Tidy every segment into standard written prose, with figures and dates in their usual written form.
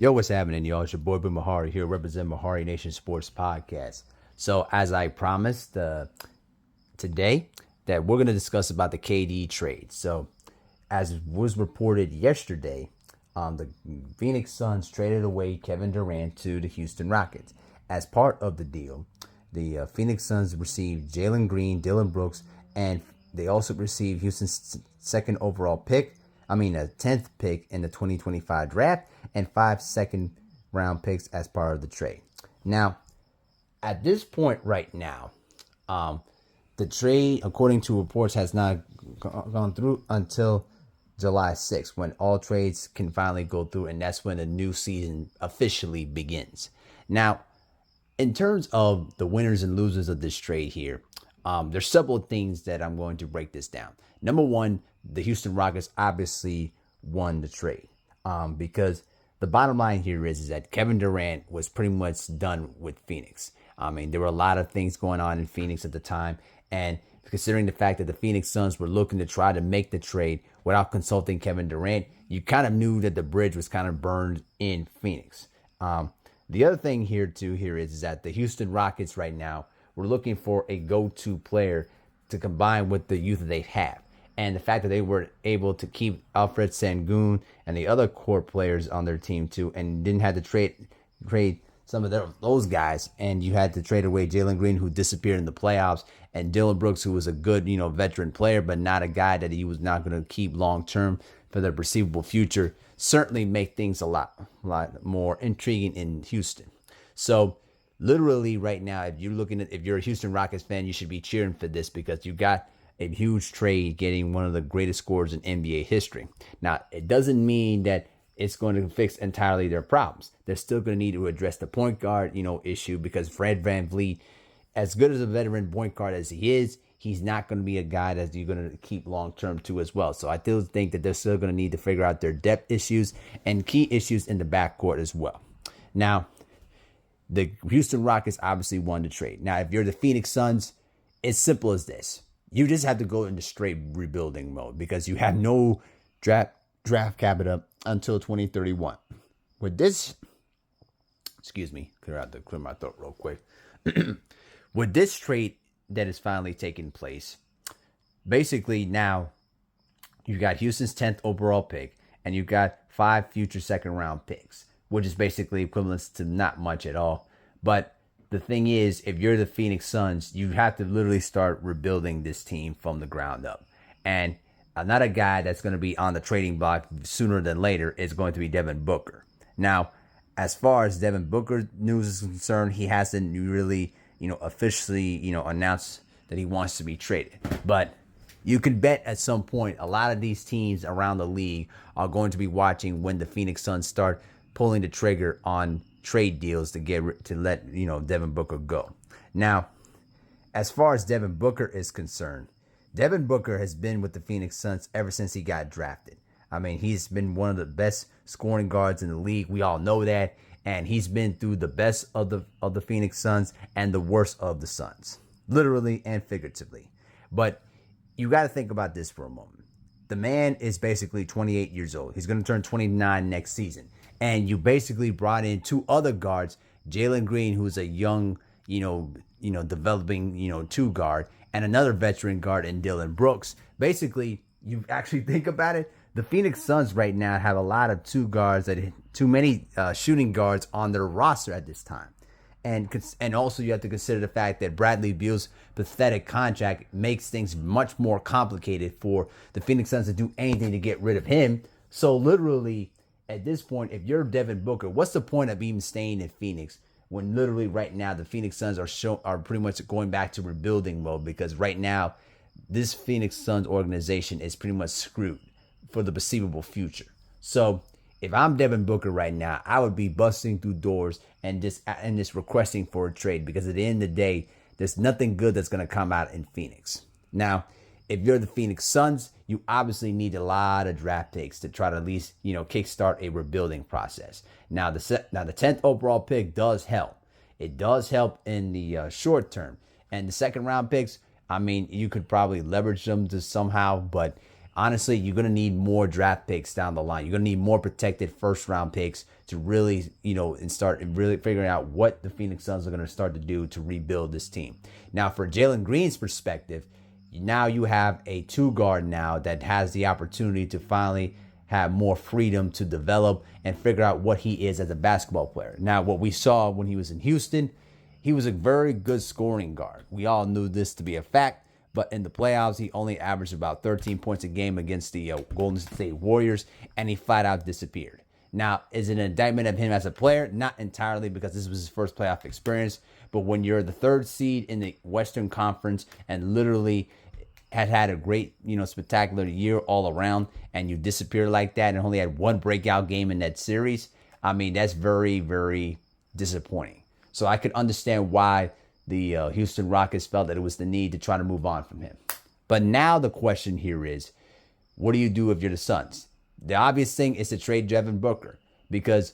Yo, what's happening, y'all? It's your boy, Ben Mahari here, representing Mahari Nation Sports Podcast. So, as I promised today, that we're going to discuss about the KD trade. So, as was reported yesterday, the Phoenix Suns traded away Kevin Durant to the Houston Rockets. As part of the deal, the Phoenix Suns received Jalen Green, Dylan Brooks, and they also received Houston's second overall pick. A 10th pick in the 2025 draft and 5 second round picks as part of the trade. Now, at this point right now, the trade, according to reports, has not gone through until July 6th, when all trades can finally go through, and that's when the new season officially begins. Now, in terms of the winners and losers of this trade here, there's several things that I'm going to break this down. Number one, the Houston Rockets obviously won the trade because the bottom line here is that Kevin Durant was pretty much done with Phoenix. There were a lot of things going on in Phoenix at the time, and considering the fact that the Phoenix Suns were looking to try to make the trade without consulting Kevin Durant, you kind of knew that the bridge was kind of burned in Phoenix. The other thing here is that the Houston Rockets right now were looking for a go-to player to combine with the youth that they have. And the fact that they were able to keep Alfred Sengun and the other core players on their team too, and didn't have to trade some of those guys, and you had to trade away Jalen Green, who disappeared in the playoffs, and Dylan Brooks, who was a good, veteran player, but not a guy that he was not going to keep long term for the perceivable future, certainly make things a lot more intriguing in Houston. So literally right now, if you're a Houston Rockets fan, you should be cheering for this because you got a huge trade getting one of the greatest scorers in NBA history. Now, it doesn't mean that it's going to fix entirely their problems. They're still going to need to address the point guard, issue, because Fred VanVleet, as good as a veteran point guard as he is, he's not going to be a guy that you're going to keep long term too as well. So I still think that they're still going to need to figure out their depth issues and key issues in the backcourt as well. Now, the Houston Rockets obviously won the trade. Now, if you're the Phoenix Suns, it's simple as this. You just have to go into straight rebuilding mode because you have no draft capital until 2031. With this, clear my throat real quick. With this trade that is finally taking place, basically now you got Houston's 10th overall pick and you got 5 future second round picks, which is basically equivalent to not much at all. But the thing is, if you're the Phoenix Suns, you have to literally start rebuilding this team from the ground up. And another guy that's going to be on the trading block sooner than later is going to be Devin Booker. Now, as far as Devin Booker news is concerned, he hasn't really, officially, announced that he wants to be traded. But you can bet at some point a lot of these teams around the league are going to be watching when the Phoenix Suns start pulling the trigger on trade deals to let Devin Booker go. Now, as far as Devin Booker is concerned, Devin Booker has been with the Phoenix Suns ever since he got drafted. He's been one of the best scoring guards in the league. We all know that, and he's been through the best of the Phoenix Suns and the worst of the Suns, literally and figuratively. But you got to think about this for a moment. The man is basically 28 years old. He's going to turn 29 next season. And you basically brought in 2 other guards, Jalen Green, who's a young, developing, 2 guard, and another veteran guard in Dylan Brooks. Basically, you actually think about it, the Phoenix Suns right now have a lot of too many shooting guards on their roster at this time. And also you have to consider the fact that Bradley Beal's pathetic contract makes things much more complicated for the Phoenix Suns to do anything to get rid of him. So literally, at this point, if you're Devin Booker, what's the point of even staying in Phoenix when literally right now the Phoenix Suns are pretty much going back to rebuilding mode? Because right now, this Phoenix Suns organization is pretty much screwed for the perceivable future. So if I'm Devin Booker right now, I would be busting through doors and just requesting for a trade, because at the end of the day, there's nothing good that's going to come out in Phoenix. Now, if you're the Phoenix Suns, you obviously need a lot of draft picks to try to at least, kickstart a rebuilding process. Now, the 10th overall pick does help. It does help in the short term. And the second round picks, you could probably leverage them to somehow, but honestly, you're going to need more draft picks down the line. You're going to need more protected first round picks to really, and start really figuring out what the Phoenix Suns are going to start to do to rebuild this team. Now, for Jalen Green's perspective, now you have a two guard now that has the opportunity to finally have more freedom to develop and figure out what he is as a basketball player. Now, what we saw when he was in Houston, he was a very good scoring guard. We all knew this to be a fact, but in the playoffs, he only averaged about 13 points a game against the Golden State Warriors, and he flat out disappeared. Now, is it an indictment of him as a player? Not entirely, because this was his first playoff experience, but when you're the third seed in the Western Conference and literally had a great, spectacular year all around, and you disappear like that and only had one breakout game in that series, I mean, that's very, very disappointing. So I could understand why the Houston Rockets felt that it was the need to try to move on from him. But now the question here is, what do you do if you're the Suns? The obvious thing is to trade Devin Booker, because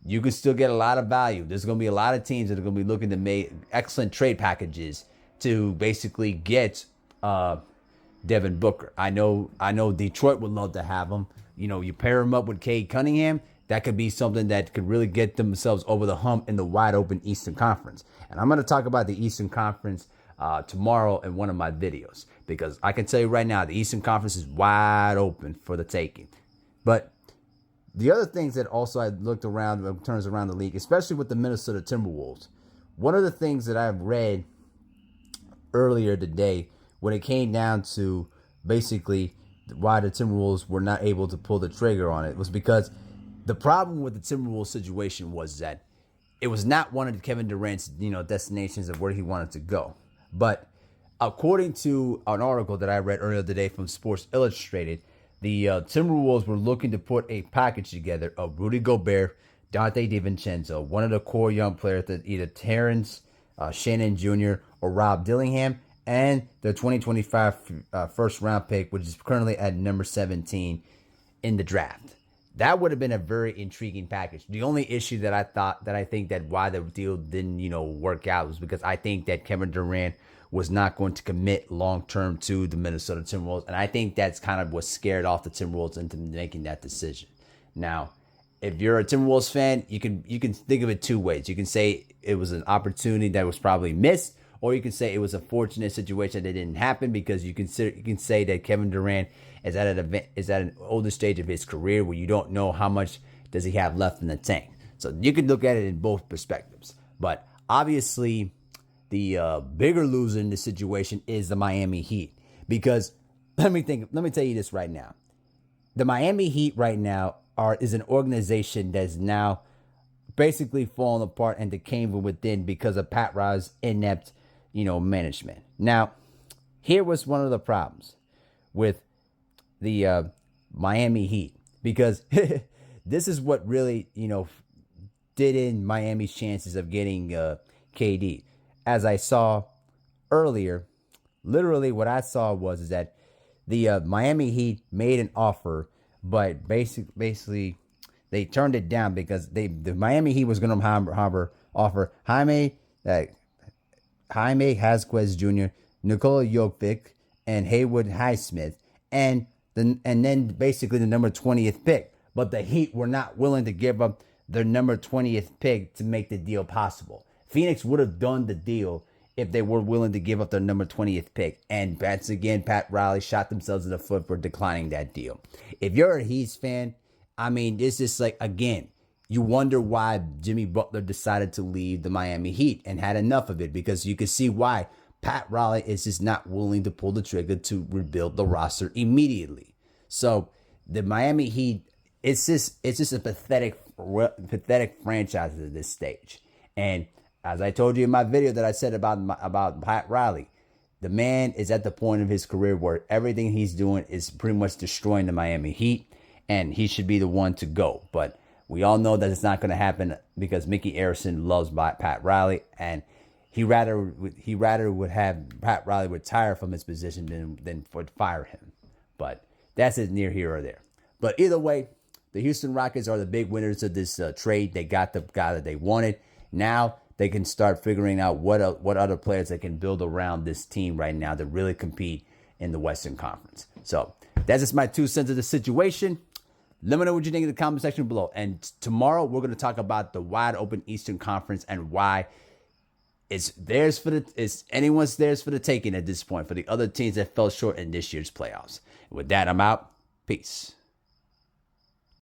you can still get a lot of value. There's going to be a lot of teams that are going to be looking to make excellent trade packages to basically get Devin Booker. I know Detroit would love to have him. You pair him up with Cade Cunningham, that could be something that could really get themselves over the hump in the wide open Eastern Conference. And I'm going to talk about the Eastern Conference tomorrow in one of my videos, because I can tell you right now, the Eastern Conference is wide open for the taking. But the other things that also I looked around in terms around the league, especially with the Minnesota Timberwolves, one of the things that I've read earlier today when it came down to basically why the Timberwolves were not able to pull the trigger on it was because the problem with the Timberwolves situation was that it was not one of Kevin Durant's, destinations of where he wanted to go. But according to an article that I read earlier today from Sports Illustrated, the Timberwolves were looking to put a package together of Rudy Gobert, Dante DiVincenzo, one of the core young players, that either Terrence Shannon Jr. or Rob Dillingham, and the 2025 first round pick, which is currently at number 17 in the draft. That would have been a very intriguing package. The only issue that I think that why the deal didn't, work out was because I think that Kevin Durant was not going to commit long-term to the Minnesota Timberwolves. And I think that's kind of what scared off the Timberwolves into making that decision. Now, if you're a Timberwolves fan, you can think of it two ways. You can say it was an opportunity that was probably missed, or you can say it was a fortunate situation that didn't happen, because you can say that Kevin Durant is at an older stage of his career where you don't know how much does he have left in the tank. So you can look at it in both perspectives. But obviously, the bigger loser in this situation is the Miami Heat, because let me tell you this right now. The Miami Heat right now is an organization that's now basically falling apart and decaying from within because of Pat Riley's inept, management. Now, here was one of the problems with the Miami Heat, because this is what really, did in Miami's chances of getting KD. As I saw earlier, literally what I saw was that the Miami Heat made an offer, but basically they turned it down because the Miami Heat was going to offer Jaime Vasquez Jr., Nikola Jokic, and Haywood Highsmith, and then basically the number 20th pick. But the Heat were not willing to give up their number 20th pick to make the deal possible. Phoenix would have done the deal if they were willing to give up their number 20th pick. And once again, Pat Riley shot themselves in the foot for declining that deal. If you're a Heat fan, I mean, it's just like, again, you wonder why Jimmy Butler decided to leave the Miami Heat and had enough of it, because you can see why Pat Riley is just not willing to pull the trigger to rebuild the roster immediately. So the Miami Heat, it's just a pathetic franchise at this stage. And as I told you in my video that I said about Pat Riley, the man is at the point of his career where everything he's doing is pretty much destroying the Miami Heat, and he should be the one to go. But we all know that it's not going to happen, because Mickey Arison loves Pat Riley, and he rather would have Pat Riley retire from his position than fire him. But that's it, near here or there. But either way, the Houston Rockets are the big winners of this trade. They got the guy that they wanted. Now they can start figuring out what other players they can build around this team right now to really compete in the Western Conference. So That's just my 2 cents of the situation. Let me know what you think in the comment section below. And tomorrow we're going to talk about the wide open Eastern Conference and why it's anyone's theirs for the taking at this point for the other teams that fell short in this year's playoffs. With that, I'm out. Peace.